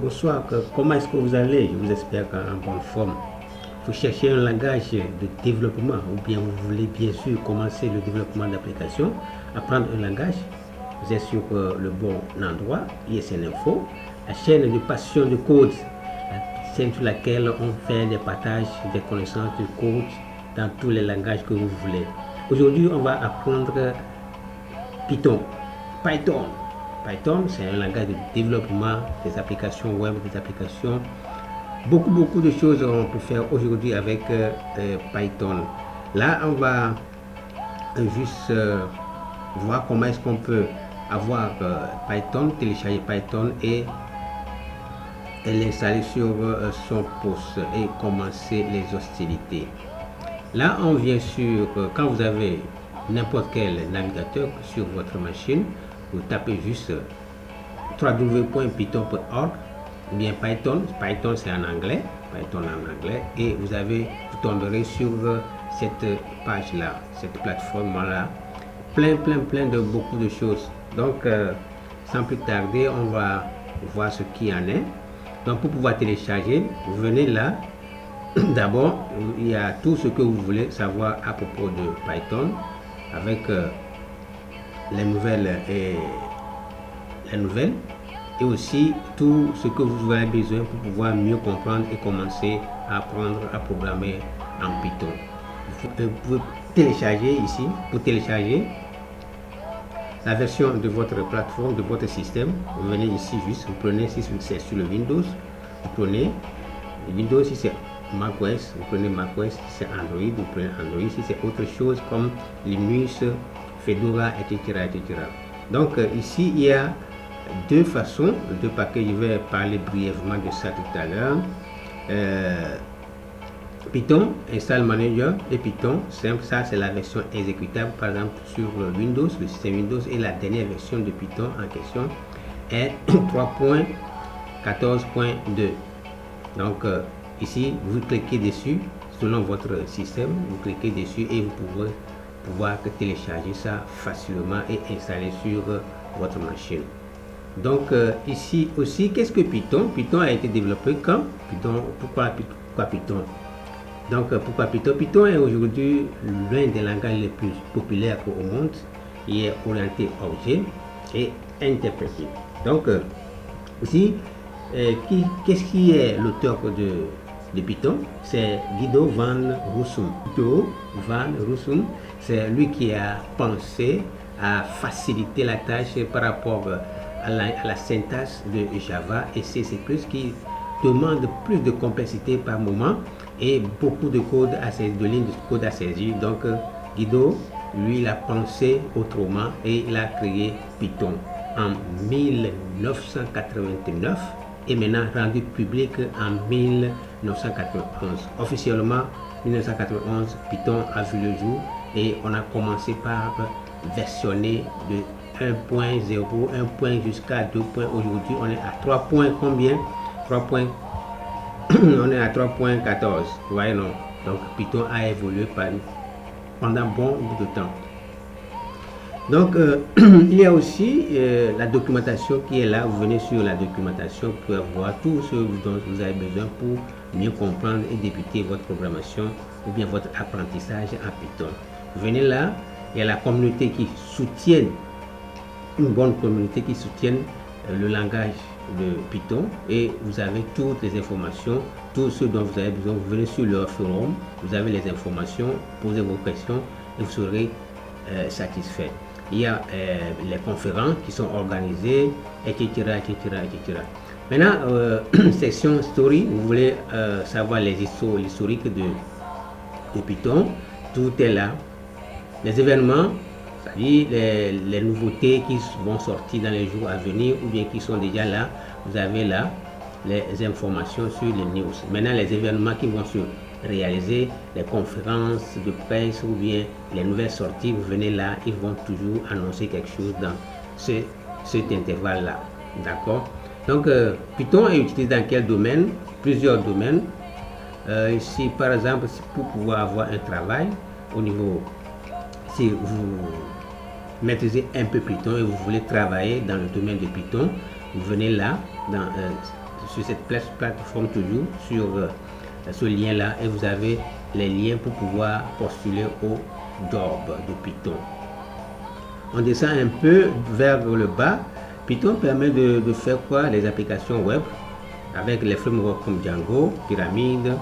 bonsoir, comment est-ce que vous allez? Je vous espère en bonne forme. Vous cherchez un langage de développement ou bien vous voulez bien sûr commencer le développement d'applications, apprendre un langage, vous êtes sur le bon endroit, ISN Info, la chaîne de passion de code, la chaîne sur laquelle on fait des partages des connaissances de code dans tous les langages que vous voulez. Aujourd'hui, on va apprendre Python. Python, c'est un langage de développement des applications web, des applications. Beaucoup de choses on peut faire aujourd'hui avec Python. Là, on va juste voir comment est-ce qu'on peut avoir Python, télécharger Python et l'installer sur son poste et commencer les hostilités. Là, on vient sur, quand vous avez n'importe quel navigateur sur votre machine, vous tapez juste www.python.org ou bien Python c'est en anglais, et vous tomberez sur cette page là, cette plateforme là, plein de beaucoup de choses. Donc sans plus tarder, on va voir ce qui en est. Donc pour pouvoir télécharger, vous venez là. D'abord, il y a tout ce que vous voulez savoir à propos de Python avec les nouvelles et aussi tout ce que vous avez besoin pour pouvoir mieux comprendre et commencer à apprendre à programmer en Python. Vous pouvez télécharger ici, pour télécharger la version de votre plateforme, de votre système. Vous venez ici juste, vous prenez, si c'est sur le Windows, vous prenez Windows, si c'est macOS, vous prenez macOS, si c'est Android, vous prenez Android, si c'est autre chose comme Linux, Fedora, etc. Donc ici, il y a deux façons, deux paquets. Je vais parler brièvement de ça tout à l'heure. Python, Install Manager et Python, simple, ça c'est la version exécutable par exemple sur Windows, le système Windows, et la dernière version de Python en question est 3.14.2. Donc ici, vous cliquez dessus, selon votre système, vous cliquez dessus et vous pouvez pouvoir télécharger ça facilement et installer sur votre machine. Donc ici aussi, qu'est-ce que Python? Python a été développé quand? Pourquoi Python? Donc pourquoi Python? Python est aujourd'hui l'un des langages les plus populaires au monde. Il est orienté objet et interprété. Donc ici, qu'est-ce qui est l'auteur de Python? C'est Guido van Rossum. Guido van Rossum, c'est lui qui a pensé à faciliter la tâche par rapport à la syntaxe de Java et C++ qui demande plus de complexité par moment et beaucoup de code de lignes de code à saisir. Donc Guido, lui, il a pensé autrement et il a créé Python en 1989 et maintenant rendu public en 1991. Officiellement, 1991, Python a vu le jour et on a commencé par versionner de 1.0, 1 point jusqu'à 2 points. Aujourd'hui, on est à 3 points. Combien? 3 points. On est à 3.14. Vous voyez, non? Donc, Python a évolué pendant bon bout de temps. Donc, il y a aussi la documentation qui est là. Vous venez sur la documentation pour voir tout ce dont vous avez besoin pour mieux comprendre et débuter votre programmation ou bien votre apprentissage en Python. Vous venez là, il y a la communauté qui soutient, une bonne communauté qui soutient le langage de Python et vous avez toutes les informations, tout ce dont vous avez besoin. Vous venez sur leur forum, vous avez les informations, posez vos questions et vous serez satisfait. Il y a les conférences qui sont organisées, etc. Maintenant, section story, vous voulez savoir l'historique de Python, tout est là. Les événements, c'est-à-dire les nouveautés qui vont sortir dans les jours à venir ou bien qui sont déjà là, vous avez là les informations sur les news. Maintenant, les événements qui vont se réaliser, les conférences de presse ou bien les nouvelles sorties, vous venez là, ils vont toujours annoncer quelque chose dans cet intervalle-là. D'accord? Donc, Python est utilisé dans quel domaine? Plusieurs domaines. Ici, par exemple, pour pouvoir avoir un travail au niveau, si vous maîtrisez un peu Python et vous voulez travailler dans le domaine de Python, vous venez là, dans sur cette plateforme toujours, sur ce lien-là, et vous avez les liens pour pouvoir postuler au job de Python. On descend un peu vers le bas. Python permet de faire quoi? Les applications web avec les frameworks comme Django, Pyramide,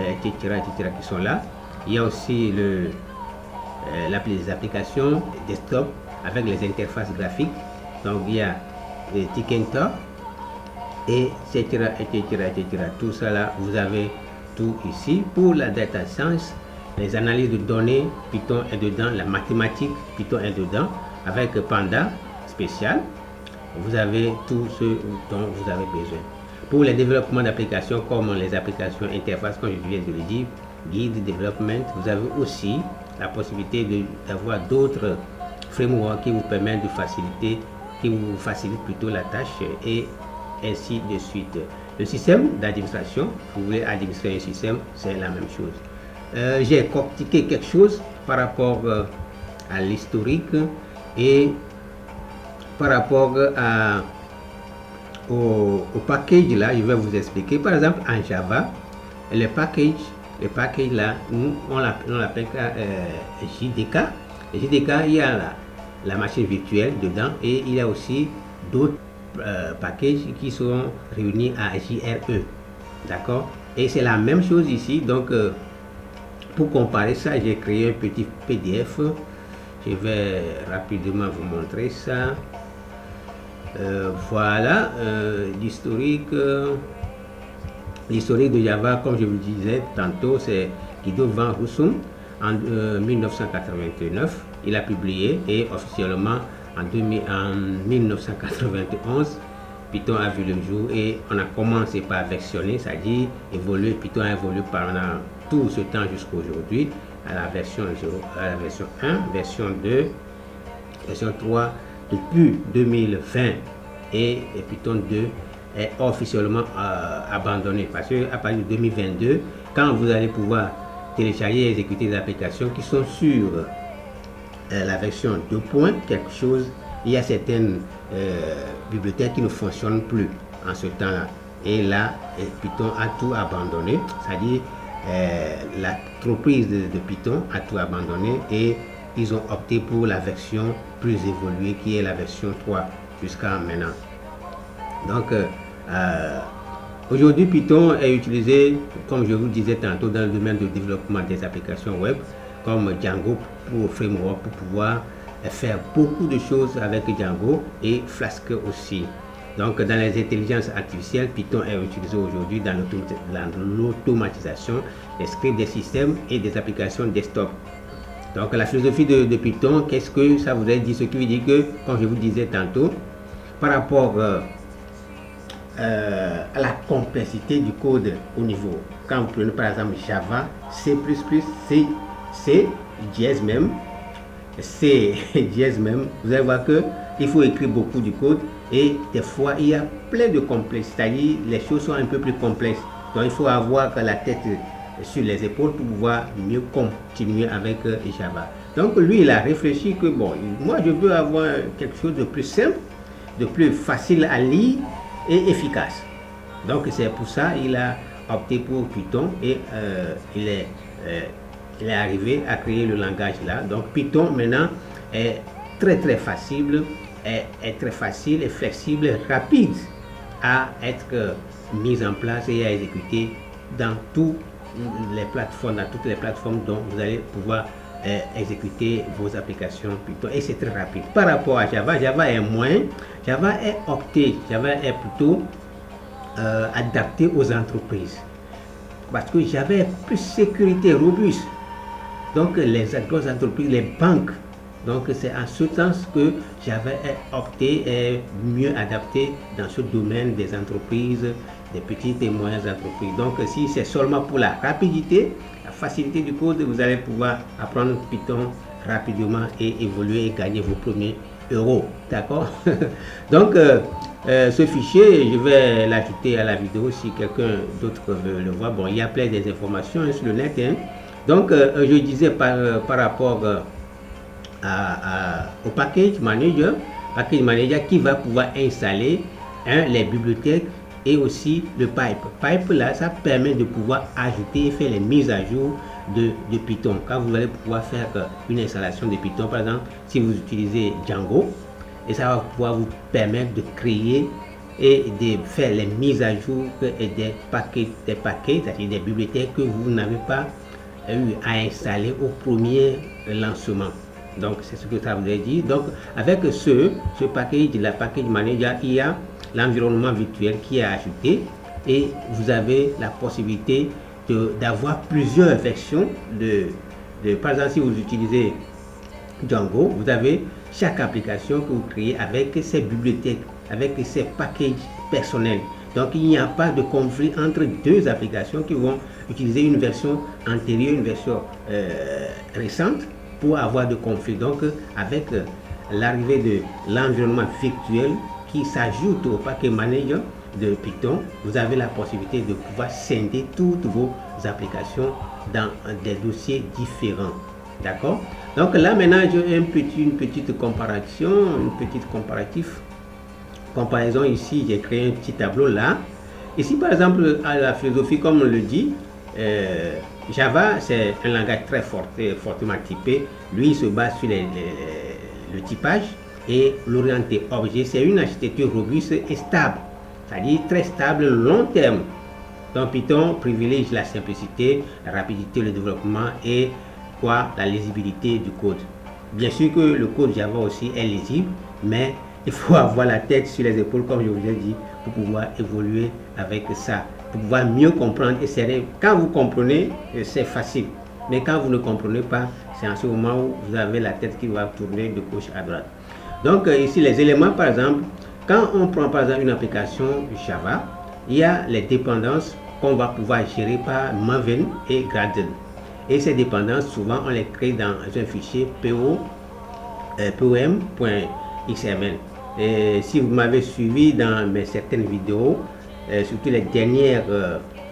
etc., qui sont là. Il y a aussi les applications desktop avec les interfaces graphiques. Donc il y a Tkinter, etc., etc. Tout ça là, vous avez tout ici. Pour la data science, les analyses de données, Python est dedans. La mathématique, Python est dedans. Avec Panda spécial, vous avez tout ce dont vous avez besoin. Pour le développement d'applications comme les applications interface, comme je viens de le dire, guide development, vous avez aussi la possibilité d'avoir d'autres frameworks qui vous permettent de faciliter, qui vous facilitent plutôt la tâche, et ainsi de suite. Le système d'administration, vous voulez administrer un système, c'est la même chose. J'ai cortiqué quelque chose par rapport à l'historique et par rapport au package là, je vais vous expliquer. Par exemple, en Java, le package là, nous on l'appelle JDK. Le JDK, il y a la machine virtuelle dedans, et il y a aussi d'autres packages qui sont réunis à JRE. D'accord? Et c'est la même chose ici. Donc, pour comparer ça, j'ai créé un petit PDF. Je vais rapidement vous montrer ça. Voilà l'historique. L'historique de Java, comme je vous disais tantôt, c'est Guido van Rossum en 1989. Il a publié, et officiellement en 1991, Python a vu le jour et on a commencé par versionner, c'est-à-dire évoluer. Python a évolué pendant tout ce temps jusqu'à aujourd'hui à la version 0, à la version 1, version 2, version 3 depuis 2020, et Python 2 est officiellement abandonné, parce que à partir de 2022, quand vous allez pouvoir télécharger et exécuter des applications qui sont sur la version 2 points quelque chose, il y a certaines bibliothèques qui ne fonctionnent plus en ce temps-là, et là Python a tout abandonné, c'est-à-dire l'entreprise de Python a tout abandonné, et ils ont opté pour la version plus évoluée qui est la version 3 jusqu'à maintenant. Donc aujourd'hui, Python est utilisé, comme je vous disais tantôt, dans le domaine du développement des applications web, comme Django pour framework, pour pouvoir faire beaucoup de choses avec Django, et Flask aussi. Donc dans les intelligences artificielles, Python est utilisé aujourd'hui dans l'automatisation des scripts des systèmes et des applications desktop. Donc la philosophie de Python, qu'est-ce que ça voudrait dire? Ce qui veut dire que, comme je vous disais tantôt, par rapport à la complexité du code au niveau, quand vous prenez par exemple Java, C++, C, JS même, vous allez voir que il faut écrire beaucoup de code, et des fois il y a plein de complexes, c'est-à-dire les choses sont un peu plus complexes. Donc il faut avoir la tête sur les épaules pour pouvoir mieux continuer avec Java. Donc lui, il a réfléchi que bon, moi je veux avoir quelque chose de plus simple, de plus facile à lire et efficace. Donc c'est pour ça il a opté pour Python, et il est arrivé à créer le langage là. Donc Python maintenant est très facile, est très facile et flexible, rapide à être mis en place et à exécuter dans toutes les plateformes dont vous allez pouvoir exécuter vos applications Python, et c'est très rapide. Par rapport à Java, Java est plutôt adapté aux entreprises, parce que Java est plus sécurité, robuste. Donc les grosses entreprises, les banques, donc c'est en ce sens que Java est mieux adapté dans ce domaine des entreprises, des petites et moyennes entreprises. Donc si c'est seulement pour la rapidité, la facilité du code, vous allez pouvoir apprendre Python rapidement et évoluer et gagner vos premiers euros. D'accord? Donc ce fichier, je vais l'ajouter à la vidéo si quelqu'un d'autre veut le voir. Bon, il y a plein des informations sur le net, hein. Donc je disais par rapport au package manager qui va pouvoir installer les bibliothèques et aussi le pipe. Pipe là, ça permet de pouvoir ajouter et faire les mises à jour de Python. Quand vous allez pouvoir faire une installation de Python, par exemple, si vous utilisez Django, et ça va pouvoir vous permettre de créer et de faire les mises à jour et des paquets, c'est-à-dire des bibliothèques que vous n'avez pas eu à installer au premier lancement. Donc c'est ce que ça voudrait dire. Donc avec ce package, la package manager, il y a l'environnement virtuel qui est ajouté et vous avez la possibilité d'avoir plusieurs versions par exemple, si vous utilisez Django, vous avez chaque application que vous créez avec ses bibliothèques, avec ses packages personnels. Donc il n'y a pas de conflit entre deux applications qui vont utiliser une version antérieure, une version récente pour avoir de conflit. Donc avec l'arrivée de l'environnement virtuel qui s'ajoute au package manager de Python, vous avez la possibilité de pouvoir scinder toutes vos applications dans des dossiers différents. D'accord? Donc là maintenant j'ai une petite comparaison, comparaison ici. J'ai créé un petit tableau là. Ici par exemple à la philosophie, comme on le dit, Java c'est un langage très fortement typé. Lui il se base sur le typage et l'orienté objet. C'est une architecture robuste et stable, c'est-à-dire très stable long terme. Donc Python privilégie la simplicité, la rapidité, le développement et la lisibilité du code. Bien sûr que le code Java aussi est lisible, mais il faut avoir la tête sur les épaules, comme je vous ai dit, pour pouvoir évoluer avec ça, pour pouvoir mieux comprendre. Et quand vous comprenez, c'est facile. Mais quand vous ne comprenez pas, c'est en ce moment où vous avez la tête qui va tourner de gauche à droite. Donc ici, les éléments, par exemple, quand on prend par exemple une application Java, il y a les dépendances qu'on va pouvoir gérer par Maven et Gradle. Et ces dépendances, souvent, on les crée dans un fichier pom.xml. Et si vous m'avez suivi dans certaines vidéos, surtout les dernières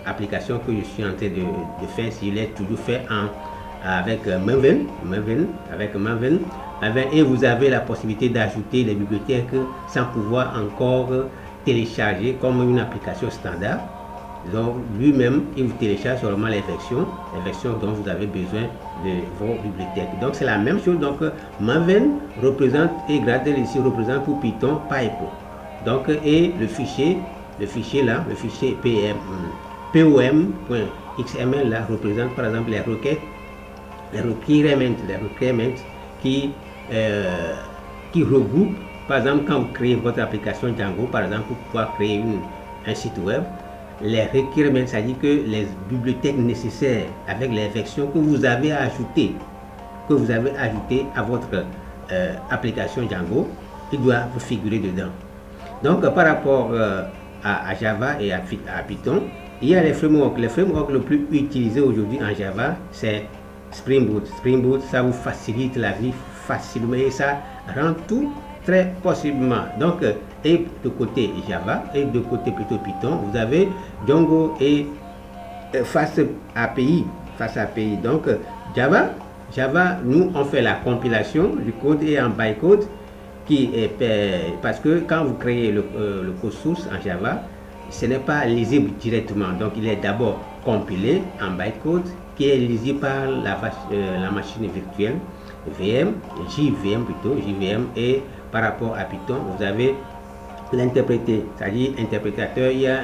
applications que je suis en train de faire, je l'ai toujours fait avec Maven, et vous avez la possibilité d'ajouter les bibliothèques sans pouvoir encore télécharger comme une application standard. Donc lui-même, il vous télécharge seulement les versions dont vous avez besoin de vos bibliothèques. Donc c'est la même chose. Donc Maven représente et Gradle ici représente pour Python Pipe. Donc et le fichier pom.xml là représente par exemple les requêtes, les requirements qui regroupent, par exemple quand vous créez votre application Django, par exemple pour pouvoir créer un site web. Les requirements, c'est-à-dire que les bibliothèques nécessaires avec les versions que vous avez ajoutées à votre application Django, ils doivent vous figurer dedans. Donc par rapport à Java et à Python, il y a les frameworks. Les frameworks le plus utilisé aujourd'hui en Java, c'est Spring Boot. Spring Boot, ça vous facilite la vie facilement et ça rend tout très possiblement. Donc et de côté Java et de côté plutôt Python, vous avez Django et Fast API. Donc Java, nous on fait la compilation du code et en bytecode parce que quand vous créez le code source en Java, ce n'est pas lisible directement. Donc il est d'abord compilé en bytecode qui est lisible par la machine virtuelle JVM, et par rapport à Python, vous avez l'interprété, c'est-à-dire interprétateur. Il y a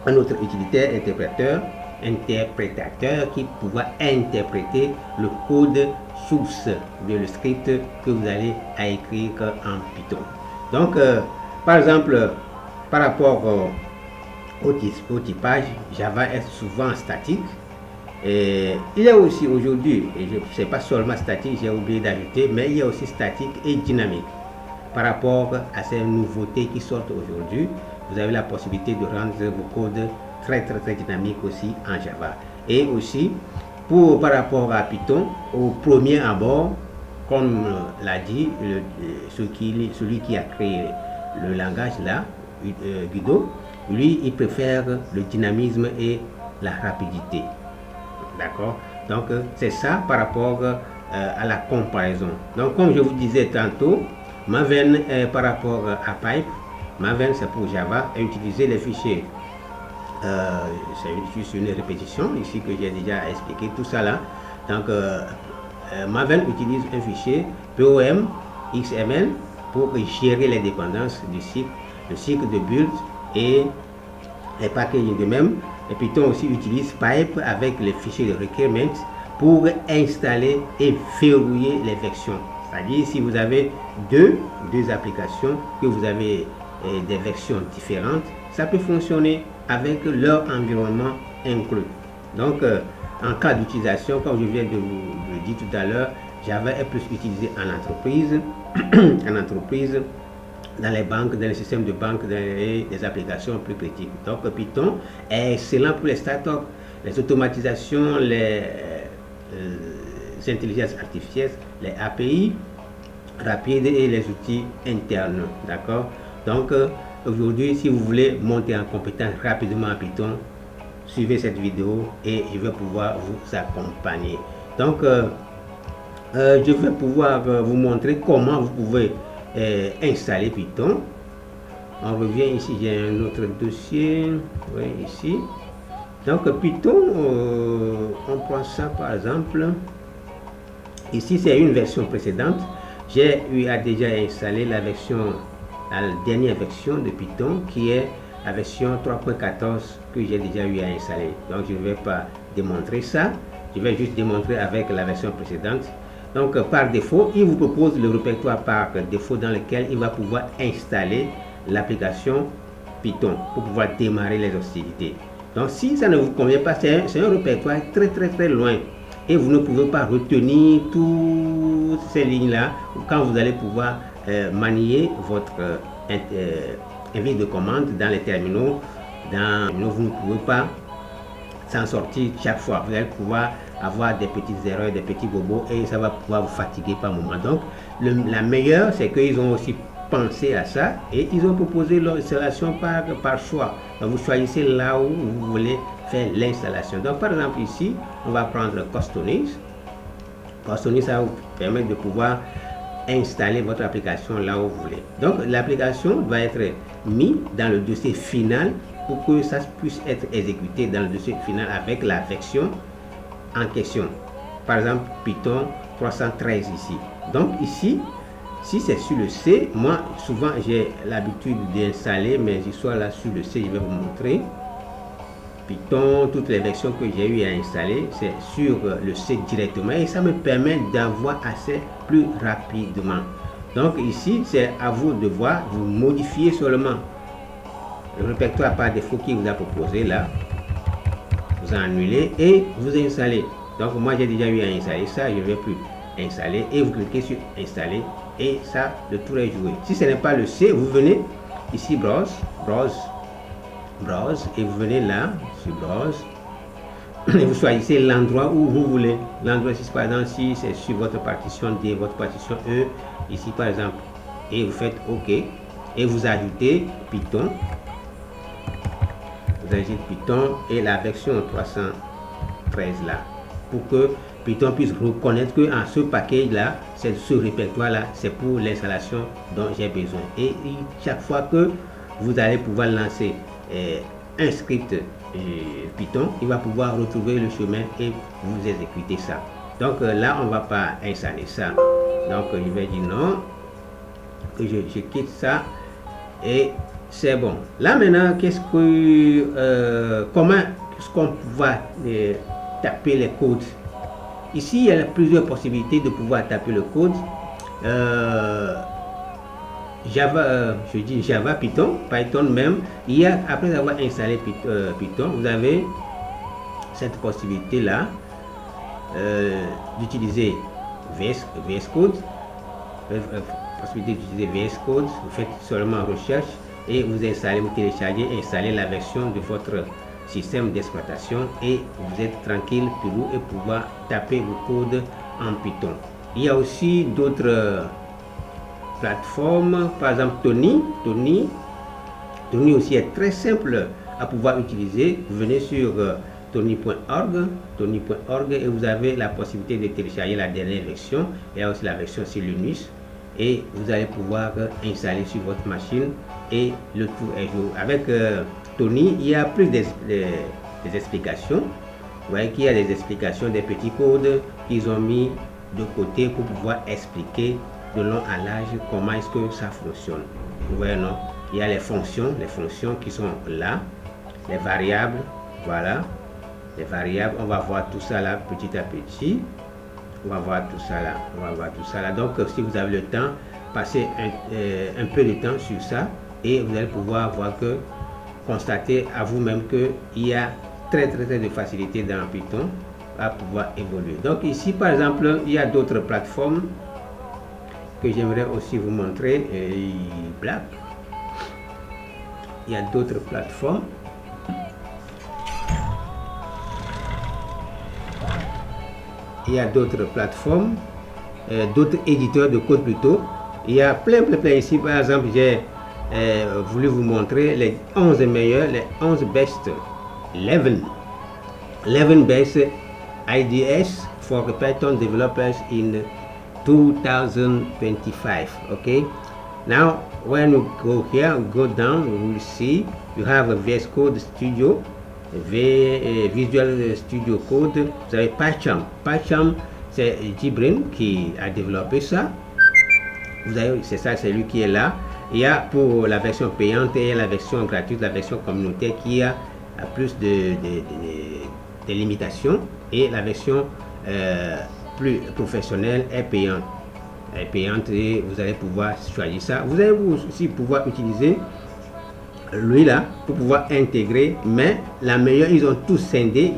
un autre utilitaire interprétateur qui pourra interpréter le code source le script que vous allez à écrire en Python. Donc par exemple, par rapport au typage, Java est souvent statique. Et il y a aussi aujourd'hui, et c'est pas seulement statique, j'ai oublié d'ajouter, mais il y a aussi statique et dynamique. Par rapport à ces nouveautés qui sortent aujourd'hui, vous avez la possibilité de rendre vos codes très dynamiques aussi en Java. Et aussi, par rapport à Python, au premier abord, comme l'a dit celui qui a créé le langage là, Guido, lui, il préfère le dynamisme et la rapidité. D'accord? Donc c'est ça par rapport à la comparaison. Donc comme je vous disais tantôt, Maven par rapport à Pipe, Maven c'est pour Java et utiliser les fichiers. C'est juste une répétition ici que j'ai déjà expliqué tout ça là. Donc Maven utilise un fichier POM XML pour gérer les dépendances du cycle, le cycle de build et les packaging de même. Et Python aussi utilise Pipe avec les fichiers de requirements pour installer et verrouiller les versions. C'est-à-dire si vous avez deux applications, que vous avez des versions différentes, ça peut fonctionner avec leur environnement inclus. Donc en cas d'utilisation, comme je viens de vous le dire tout à l'heure, Java est plus utilisé en entreprise, dans les banques, dans les systèmes de banque, dans les applications plus critiques. Donc Python est excellent pour les startups, les automatisations, les intelligences artificielles, les API rapides et les outils internes. D'accord. Donc aujourd'hui, si vous voulez monter en compétence rapidement en Python, suivez cette vidéo et je vais pouvoir vous accompagner. Donc je vais pouvoir vous montrer comment vous pouvez installer Python. On revient ici, j'ai un autre dossier, oui, ici. Donc Python, on prend ça par exemple. Ici c'est une version précédente. J'ai déjà installé la dernière version de Python qui est la version 3.14 que j'ai déjà eu à installer. Donc je ne vais pas démontrer ça, je vais juste démontrer avec la version précédente. Donc par défaut, il vous propose le répertoire par défaut dans lequel il va pouvoir installer l'application Python pour pouvoir démarrer les hostilités. Donc si ça ne vous convient pas, c'est un répertoire très loin et vous ne pouvez pas retenir toutes ces lignes là quand vous allez pouvoir manier votre invite de commande dans les terminaux. Vous ne pouvez pas s'en sortir chaque fois. Vous allez pouvoir avoir des petites erreurs, des petits bobos et ça va pouvoir vous fatiguer par moment. Donc la meilleure, c'est qu'ils ont aussi pensé à ça et ils ont proposé l'installation par choix. Donc vous choisissez là où vous voulez faire l'installation. Donc par exemple ici, on va prendre Customize. Customize, ça va vous permettre de pouvoir installer votre application là où vous voulez. Donc l'application va être mise dans le dossier final pour que ça puisse être exécuté dans le dossier final avec la version en question. Par exemple Python 313 ici. Donc ici, si c'est sur le C, moi souvent j'ai l'habitude d'installer mes histoires là sur le C. Je vais vous montrer Python, toutes les versions que j'ai eu à installer, c'est sur le C directement et ça me permet d'avoir accès plus rapidement. Donc ici, c'est à vous de voir, vous modifiez seulement le répertoire par défaut qui vous a proposé là, vous annulez et vous installez. Donc moi j'ai déjà eu à installer ça, je ne vais plus installer et vous cliquez sur installer et ça, le tour est joué. Si ce n'est pas le C, vous venez ici browse et vous venez là sur browse et vous choisissez l'endroit où vous voulez. L'endroit ici par exemple, si c'est sur votre partition D, votre partition E, ici par exemple, et vous faites OK et vous ajoutez Python. Vous ajoutez Python et la version 313 là pour que Python puisse reconnaître que ce package là, c'est ce répertoire là, c'est pour l'installation dont j'ai besoin. Et chaque fois que vous allez pouvoir lancer un script Python, il va pouvoir retrouver le chemin et vous exécuter ça. Donc là, on va pas installer ça. Donc je vais dire non, que je quitte ça et c'est bon. Là maintenant, comment est-ce qu'on va taper les codes? Ici, il y a plusieurs possibilités de pouvoir taper le code. Java, je dis Java, Python même. Il y a, après avoir installé Python, vous avez cette possibilité là d'utiliser VS Code. Possibilité d'utiliser VS Code. Vous faites seulement recherche et vous installez, vous téléchargez, installez la version de votre système d'exploitation et vous êtes tranquille pour vous et pouvoir taper vos codes en Python. Il y a aussi d'autres plateformes, par exemple Tony aussi est très simple à pouvoir utiliser. Vous venez sur tony.org et vous avez la possibilité de télécharger la dernière version. Il y a aussi la version sur Linux et vous allez pouvoir installer sur votre machine et le tout est joué. Avec Tony, il y a plus des explications. Vous voyez qu'il y a des explications, des petits codes qu'ils ont mis de côté pour pouvoir expliquer de long à large comment est-ce que ça fonctionne. Vous voyez, non? Il y a les fonctions qui sont là, les variables, voilà, les variables, on va voir tout ça là petit à petit. On va voir tout ça là, donc si vous avez le temps, passez un peu de temps sur ça et vous allez pouvoir voir que, constater à vous-même qu'il y a très de facilité dans Python à pouvoir évoluer. Donc ici par exemple, il y a d'autres plateformes que j'aimerais aussi vous montrer. Black, il y a d'autres plateformes. Il y a d'autres plateformes, d'autres éditeurs de code plutôt. Il y a plein ici. Par exemple, j'ai voulu vous montrer les 11 meilleurs, les 11 best, 11 best IDEs for Python developers in 2025. Okay, now when you go here, go down, you will see you have a VS Code Studio, Visual Studio Code. Vous avez PyCharm. PyCharm, c'est JetBrains qui a développé ça. Vous avez, c'est ça, c'est lui qui est là. Il y a pour la version payante et la version gratuite, la version communautaire qui a plus de limitations, et la version plus professionnelle est payante. Et vous allez pouvoir choisir ça. Vous allez aussi pouvoir utiliser lui là pour pouvoir intégrer, mais la meilleure, ils ont tous scindé,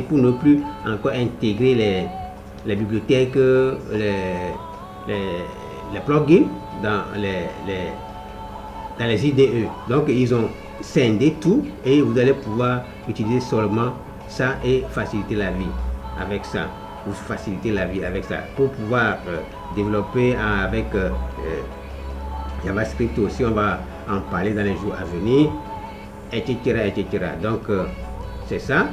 pour ne plus encore intégrer les bibliothèques, les plugins dans les IDE. Donc ils ont scindé tout et vous allez pouvoir utiliser seulement ça et faciliter la vie avec ça. Vous faciliter la vie avec ça pour pouvoir développer avec JavaScript aussi. On va en parler dans les jours à venir, etc. Donc c'est ça.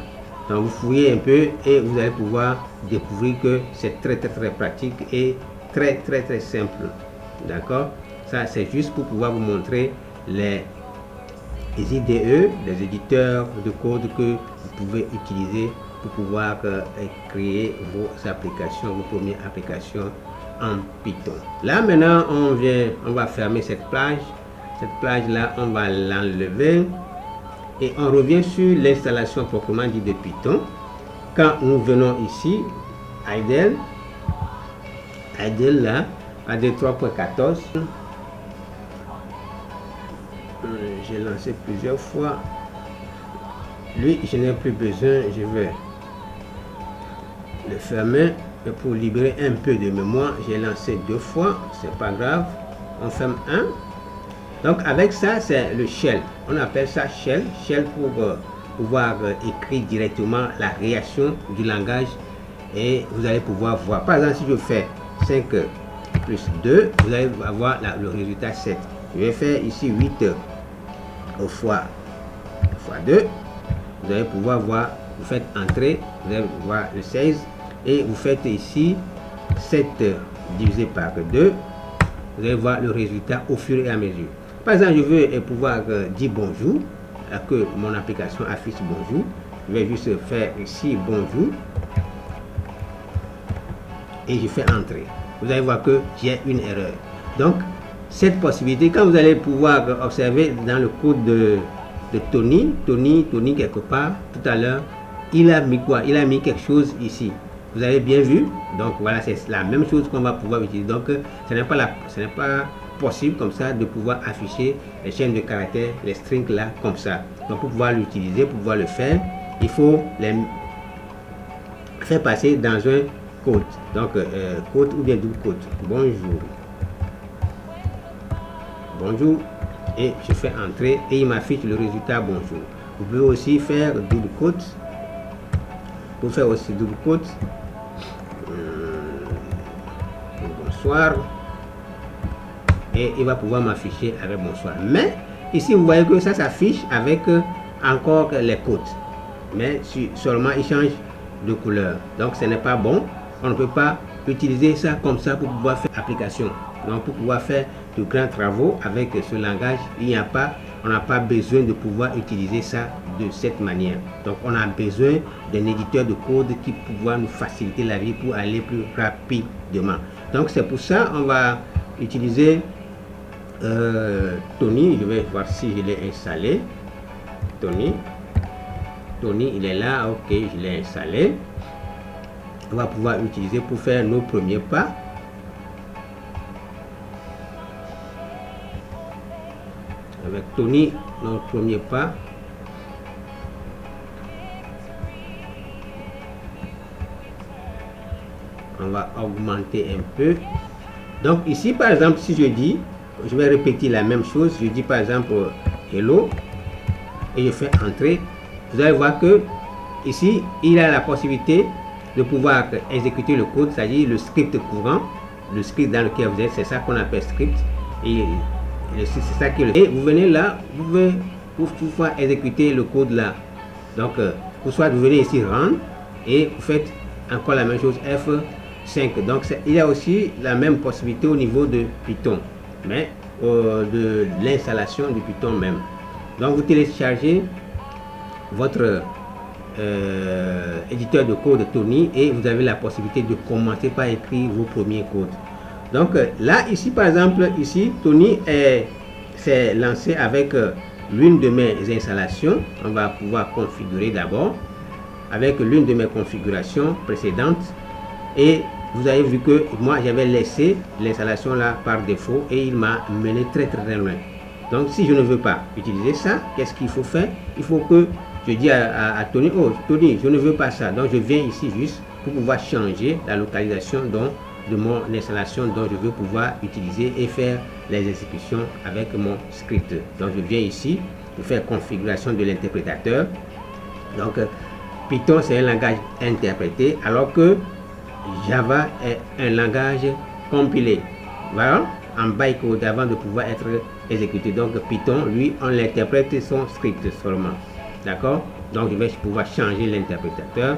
Donc vous fouillez un peu et vous allez pouvoir découvrir que c'est très pratique et très simple. D'accord, ça c'est juste pour pouvoir vous montrer les IDE, les éditeurs de code que vous pouvez utiliser pour pouvoir créer vos applications, vos premières applications en Python. Là maintenant on va fermer cette plage là, on va l'enlever et on revient sur l'installation proprement dit de Python. Quand nous venons ici, idle là, AD 3.14, j'ai lancé plusieurs fois. Lui, je n'ai plus besoin, je vais le fermer. Et pour libérer un peu de mémoire, j'ai lancé 2 fois, c'est pas grave, on ferme un. Donc avec ça, c'est le shell, on appelle ça shell pour pouvoir écrire directement la réaction du langage et vous allez pouvoir voir. Par exemple, si je fais 5 plus 2, vous allez avoir le résultat 7. Je vais faire ici 8 fois 2, vous allez pouvoir voir, vous faites entrer, vous allez voir le 16 et vous faites ici 7 divisé par 2, vous allez voir le résultat au fur et à mesure. Par exemple, je veux pouvoir dire bonjour, que mon application affiche bonjour, je vais juste faire ici bonjour et je fais entrer. Vous allez voir que j'ai une erreur. Donc cette possibilité, quand vous allez pouvoir observer dans le code de Tony quelque part tout à l'heure, il a mis quoi? Il a mis quelque chose ici. Vous avez bien vu. Donc voilà, c'est la même chose qu'on va pouvoir utiliser. Donc ce n'est pas possible comme ça de pouvoir afficher les chaînes de caractères, les strings là comme ça. Donc pour pouvoir l'utiliser, pour pouvoir le faire, il faut les faire passer dans un code. Donc code ou bien double code. Bonjour et je fais entrer et il m'affiche le résultat bonjour. Vous pouvez aussi faire double quote. Pour faire aussi double quote. Bonsoir. Et il va pouvoir m'afficher avec bonsoir. Mais ici vous voyez que ça s'affiche avec encore les quotes. Mais seulement il change de couleur. Donc ce n'est pas bon. On ne peut pas utiliser ça comme ça pour pouvoir faire application. Donc pour pouvoir faire de grands travaux avec ce langage, on n'a pas besoin de pouvoir utiliser ça de cette manière. Donc on a besoin d'un éditeur de code qui pourra nous faciliter la vie pour aller plus rapidement. Donc c'est pour ça on va utiliser Tony. Je vais voir si je l'ai installé. Tony il est là. Ok, je l'ai installé. On va pouvoir utiliser pour faire nos premiers pas. Avec Tony, notre premier pas. On va augmenter un peu. Donc ici par exemple, si je dis, je vais répéter la même chose, je dis par exemple hello et je fais entrer, vous allez voir que ici il a la possibilité de pouvoir exécuter le code, c'est-à-dire le script courant, le script dans lequel vous êtes, c'est ça qu'on appelle script. Et c'est ça qui est le... Et vous venez là, vous pouvez pouvoir exécuter le code là. Donc ou soit vous venez ici run et vous faites encore la même chose, F5. Donc il y a aussi la même possibilité au niveau de Python, mais de l'installation du Python même. Donc vous téléchargez votre éditeur de code Tony et vous avez la possibilité de commencer par écrire vos premiers codes. Donc là ici par exemple, ici Tony s'est lancé avec l'une de mes installations. On va pouvoir configurer d'abord avec l'une de mes configurations précédentes et vous avez vu que moi j'avais laissé l'installation là par défaut et il m'a mené très loin. Donc si je ne veux pas utiliser ça, qu'est-ce qu'il faut faire? Il faut que je dis à Tony, oh Tony, je ne veux pas ça. Donc je viens ici juste pour pouvoir changer la localisation de mon installation dont je veux pouvoir utiliser et faire les exécutions avec mon script. Donc je viens ici, je fais configuration de l'interprétateur. Donc Python c'est un langage interprété alors que Java est un langage compilé. Voilà, en bytecode avant de pouvoir être exécuté. Donc Python, lui, on l'interprète son script seulement. D'accord? Donc je vais pouvoir changer l'interprétateur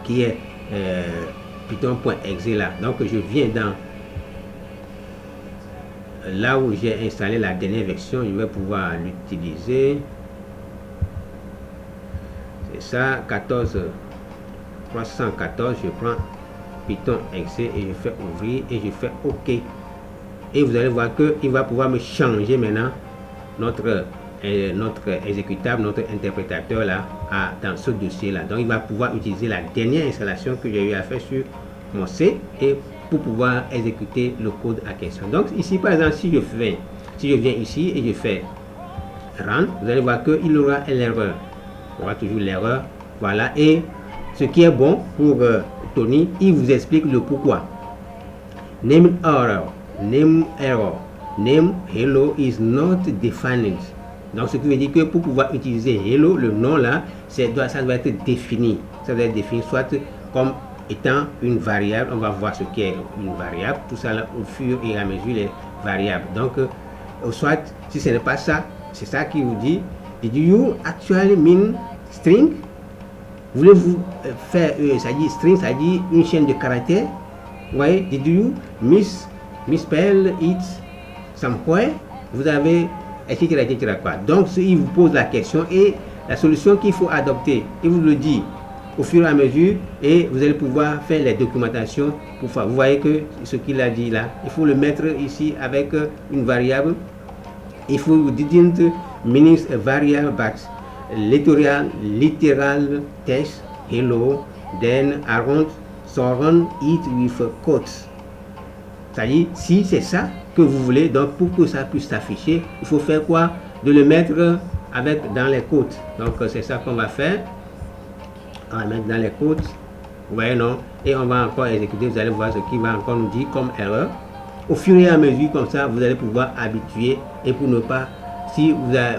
qui est python.exe là. Donc je viens dans là où j'ai installé la dernière version, je vais pouvoir l'utiliser. C'est ça, 314, je prends Python.exe et je fais ouvrir et je fais OK. Et vous allez voir que il va pouvoir me changer maintenant notre exécutable, notre interprétateur là dans ce dossier là. Donc il va pouvoir utiliser la dernière installation que j'ai eu à faire sur mon C et pour pouvoir exécuter le code à question. Donc ici par exemple, si je viens ici et je fais run, vous allez voir qu'il aura l'erreur. On aura toujours l'erreur. Voilà. Et ce qui est bon pour Tony, il vous explique le pourquoi. Name error, name hello is not defined. Donc ce qui veut dire que pour pouvoir utiliser hello, le nom là, ça doit être défini. Ça doit être défini soit comme étant une variable. On va voir ce qu'est une variable. Tout ça là, au fur et à mesure les variables. Donc soit si ce n'est pas ça, c'est ça qui vous dit. Did you actually mean string? Voulez-vous faire ça dit string, ça dit une chaîne de caractères? Ouais. Did you misspell it somewhere? Vous avez etc. quoi. Donc il vous pose la question et la solution qu'il faut adopter, il vous le dit au fur et à mesure et vous allez pouvoir faire les documentations pour faire. Vous voyez que ce qu'il a dit là, il faut le mettre ici avec une variable. Il faut didn't mean a variable but literal text hello then surround it with quotes. C'est-à-dire si c'est ça que vous voulez, donc pour que ça puisse s'afficher, il faut faire quoi? De le mettre dans les quotes. Donc c'est ça qu'on va faire. On va mettre dans les quotes. Vous voyez non? Et on va encore exécuter. Vous allez voir ce qu'il va encore nous dire comme erreur. Au fur et à mesure comme ça, vous allez pouvoir habituer et pour ne pas, si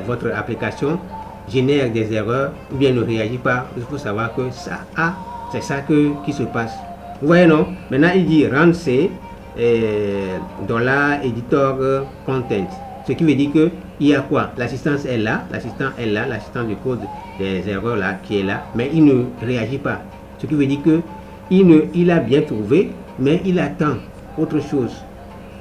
votre application génère des erreurs ou bien ne réagit pas, il faut savoir que ça c'est ça qui se passe. Vous voyez non? Maintenant il dit run C $editor content, ce qui veut dire que il y a quoi? L'assistance est là, l'assistant du code des erreurs là qui est là, mais il ne réagit pas, ce qui veut dire que il a bien trouvé mais il attend autre chose.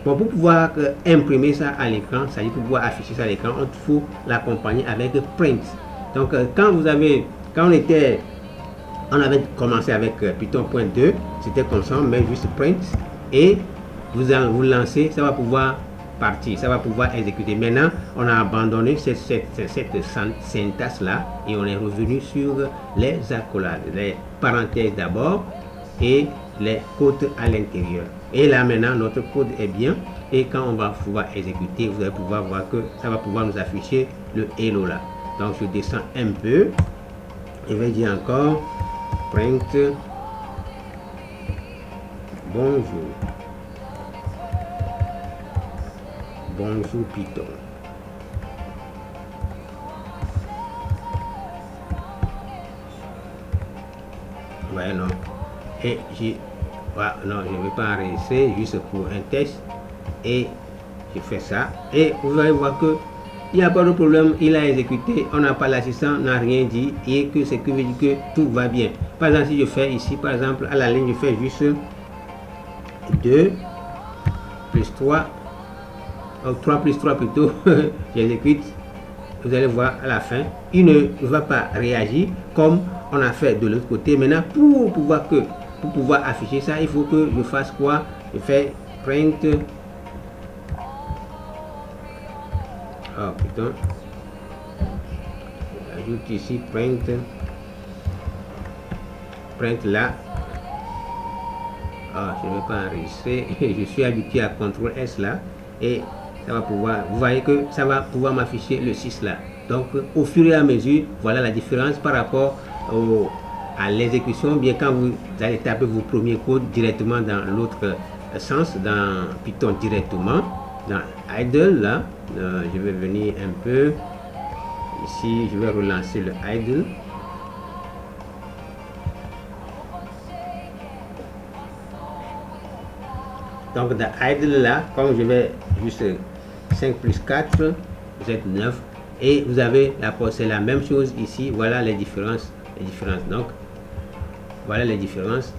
Bon, pour pouvoir imprimer ça à l'écran, c'est-à-dire pour pouvoir afficher ça à l'écran, il faut l'accompagner avec print. Donc, quand on avait commencé avec Python.2, c'était comme ça, on met juste print et vous lancez, ça va pouvoir partir, ça va pouvoir exécuter. Maintenant, on a abandonné cette syntaxe là et on est revenu sur les accolades, les parenthèses d'abord et les côtes à l'intérieur. Et là maintenant notre code est bien et quand on va pouvoir exécuter, vous allez pouvoir voir que ça va pouvoir nous afficher le hello là. Donc je descends un peu, je vais dire encore print bonjour. Bonjour Python. Ouais, non. Et voilà, non, je ne vais pas enregistrer juste pour un test. Et je fais ça. Et vous allez voir que il n'y a pas de problème. Il a exécuté. On n'a pas l'assistant, n'a rien dit. Et que c'est que veut dire que tout va bien. Par exemple, si je fais ici, par exemple, à la ligne, je fais juste 2 plus 3. 3 plus 3 plutôt, j'exécute, vous allez voir à la fin, il ne va pas réagir comme on a fait de l'autre côté. Maintenant, pour pouvoir afficher ça, il faut que je fasse quoi? Je fais print, oh putain, j'ajoute ici print là, oh, je ne vais pas enregistrer, je suis habitué à CTRL S là, et ça va pouvoir, vous voyez que ça va pouvoir m'afficher le 6 là. Donc au fur et à mesure, voilà la différence par rapport à l'exécution. Bien quand vous allez taper vos premiers codes directement dans l'autre sens, dans Python directement, dans idle là, je vais venir un peu ici, je vais relancer le idle. Donc dans idle là, comme je vais juste 5 plus 4, vous êtes 9. Et vous avez c'est la même chose ici. Voilà les différences. Donc, voilà les différences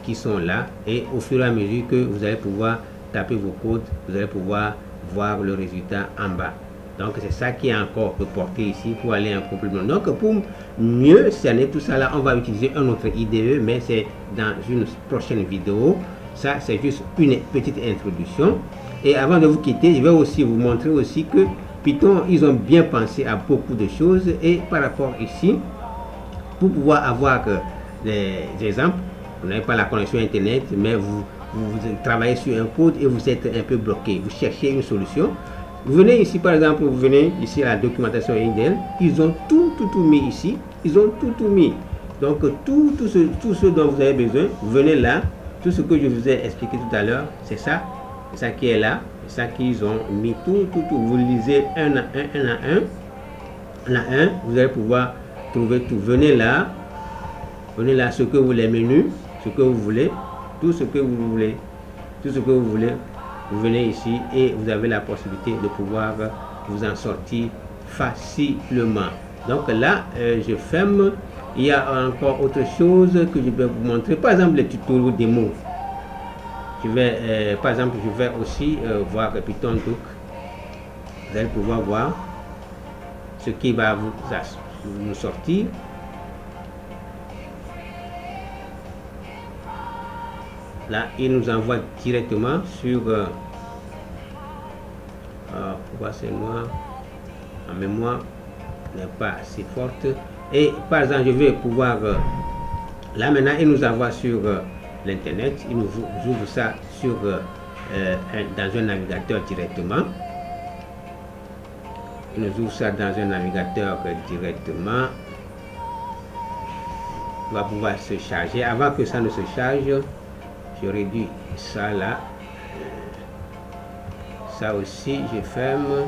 qui sont là. Et au fur et à mesure que vous allez pouvoir taper vos codes, vous allez pouvoir voir le résultat en bas. Donc, c'est ça qui est encore reporté ici pour aller en complément. Donc, pour mieux cerner tout ça là, on va utiliser un autre IDE, mais c'est dans une prochaine vidéo. Ça, c'est juste une petite introduction. Et avant de vous quitter, je vais aussi vous montrer aussi que Python, ils ont bien pensé à beaucoup de choses. Et par rapport ici, pour pouvoir avoir des exemples, vous n'avez pas la connexion Internet, mais vous travaillez sur un code et vous êtes un peu bloqué. Vous cherchez une solution. Vous venez ici, par exemple, vous venez ici à la documentation Intel. Ils ont tout mis ici. Ils ont tout mis. Donc, tout ce dont vous avez besoin, vous venez là. Tout ce que je vous ai expliqué tout à l'heure, c'est ça. C'est ça qui est là. C'est ça qu'ils ont mis tout. Vous lisez un à un. Vous allez pouvoir trouver tout. Venez là, ce que vous les menus, ce que vous voulez, tout ce que vous voulez. Vous venez ici et vous avez la possibilité de pouvoir vous en sortir facilement. Donc là, je ferme. Il y a encore autre chose que je vais vous montrer. Par exemple, les tutos démo. Par exemple, je vais aussi voir Python Doc. Vous allez pouvoir voir ce qui va nous sortir. Là, il nous envoie directement sur pourquoi c'est noir, en mémoire n'est pas assez forte. Et par exemple, je vais pouvoir là maintenant, il nous envoie sur l'internet, il nous ouvre ça sur dans un navigateur directement. Il nous ouvre ça dans un navigateur directement. Il va pouvoir se charger. Avant que ça ne se charge, je réduis ça là. Ça aussi, je ferme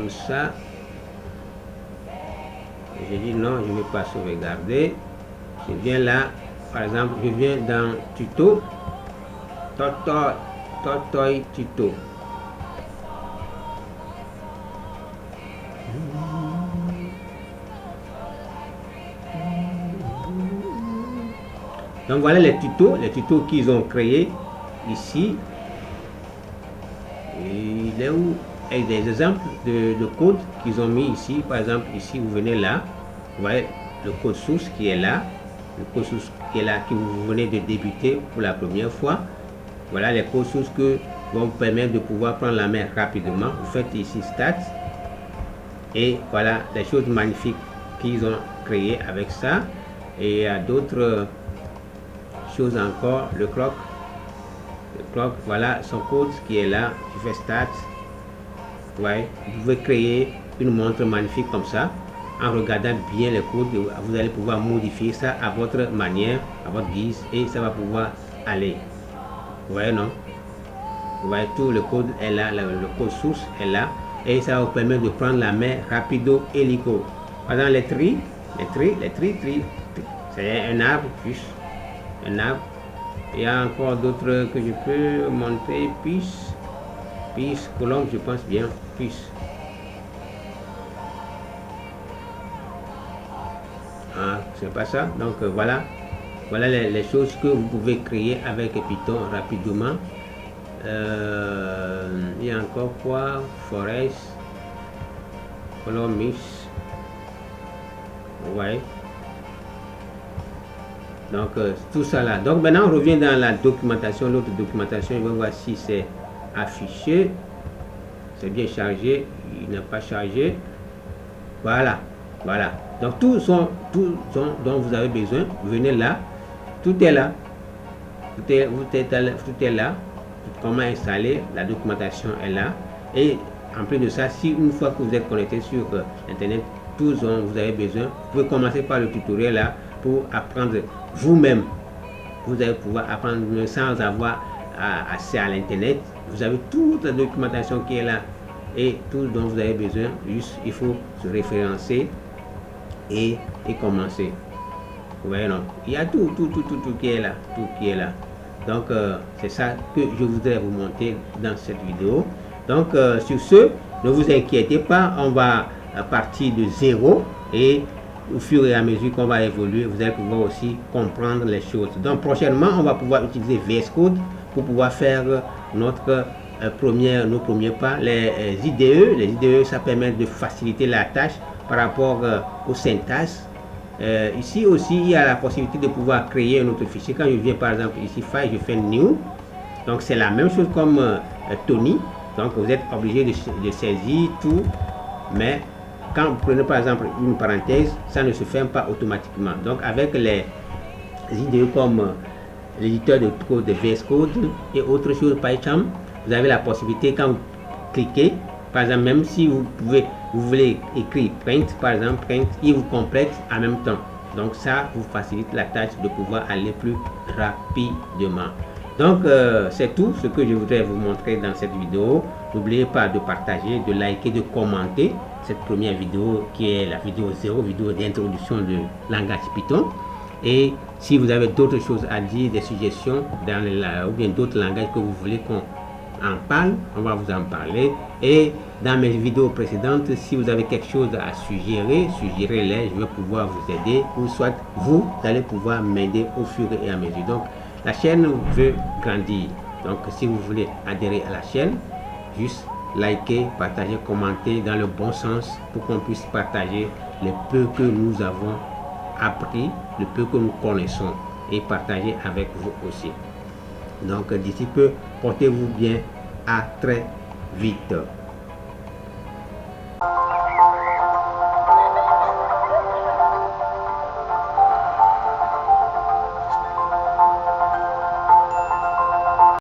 ça. Je dis non, je ne vais pas sauvegarder. Je viens là, par exemple, je viens dans tuto, Totoy tuto. Donc voilà les tutos qu'ils ont créés ici. Et là où et des exemples de code qu'ils ont mis ici. Par exemple, ici vous venez là, vous voyez le code source qui est là, le code source qui est là, que vous venez de débuter pour la première fois. Voilà les codes sources que vont vous permettre de pouvoir prendre la main rapidement. Vous faites ici Start. Et voilà les choses magnifiques qu'ils ont créées avec ça. Et il y a d'autres choses encore. Le clock, voilà son code qui est là. Je fais Start. Ouais, vous pouvez créer une montre magnifique comme ça. En regardant bien les codes, vous allez pouvoir modifier ça à votre manière, à votre guise, et ça va pouvoir aller. Vous voyez, non? Vous voyez, tout le code est là, le code source est là, et ça va vous permettre de prendre la main rapido hélico. Par exemple, les tri, c'est un arbre, plus un arbre. Il y a encore d'autres que je peux montrer, puis colombe, je pense bien, puis. Ah, c'est pas ça. Donc voilà les choses que vous pouvez créer avec Python rapidement. Il y a encore quoi? Forest, column mix. Ouais. Donc tout ça là. Donc maintenant on revient dans la documentation. L'autre documentation, on va voir si c'est affiché. C'est bien chargé. Il n'est pas chargé. Voilà. Donc tout dont vous avez besoin, venez là, tout est là, tout est là, comment installer, la documentation est là, et en plus de ça, si une fois que vous êtes connecté sur internet, tout ce dont vous avez besoin, vous pouvez commencer par le tutoriel là pour apprendre vous-même. Vous allez pouvoir apprendre sans avoir accès à l'internet. Vous avez toute la documentation qui est là et tout ce dont vous avez besoin, juste il faut se référencer et commencer. Vous voyez, non? Il y a tout qui est là, donc c'est ça que je voudrais vous montrer dans cette vidéo. Donc sur ce, ne vous inquiétez pas, on va partir de zéro, et au fur et à mesure qu'on va évoluer, vous allez pouvoir aussi comprendre les choses. Donc prochainement, on va pouvoir utiliser VS Code pour pouvoir faire nos premiers pas. Les IDE. Les IDE, ça permet de faciliter la tâche par rapport au syntaxe. Ici aussi, il y a la possibilité de pouvoir créer un autre fichier. Quand je viens par exemple ici, File, je fais New. Donc c'est la même chose comme Tony. Donc vous êtes obligé de saisir tout. Mais quand vous prenez par exemple une parenthèse, ça ne se ferme pas automatiquement. Donc avec les IDE comme l'éditeur de code de VS Code et autre chose, PyCharm, vous avez la possibilité, quand vous cliquez, par exemple, même si vous voulez écrire print, par exemple, print, il vous complète en même temps. Donc ça vous facilite la tâche de pouvoir aller plus rapidement. Donc c'est tout ce que je voudrais vous montrer dans cette vidéo. N'oubliez pas de partager, de liker, de commenter cette première vidéo qui est la vidéo 0, vidéo d'introduction du langage Python. Et si vous avez d'autres choses à dire, des suggestions ou bien d'autres langages que vous voulez qu'on en parle, on va vous en parler. Et dans mes vidéos précédentes, si vous avez quelque chose à suggérer, suggérez-les, je vais pouvoir vous aider, ou soit vous allez pouvoir m'aider au fur et à mesure. Donc la chaîne veut grandir. Donc si vous voulez adhérer à la chaîne, juste liker, partager, commenter dans le bon sens pour qu'on puisse partager le peu que nous avons appris, le peu que nous connaissons, et partager avec vous aussi. Donc d'ici peu, portez-vous bien, à très vite.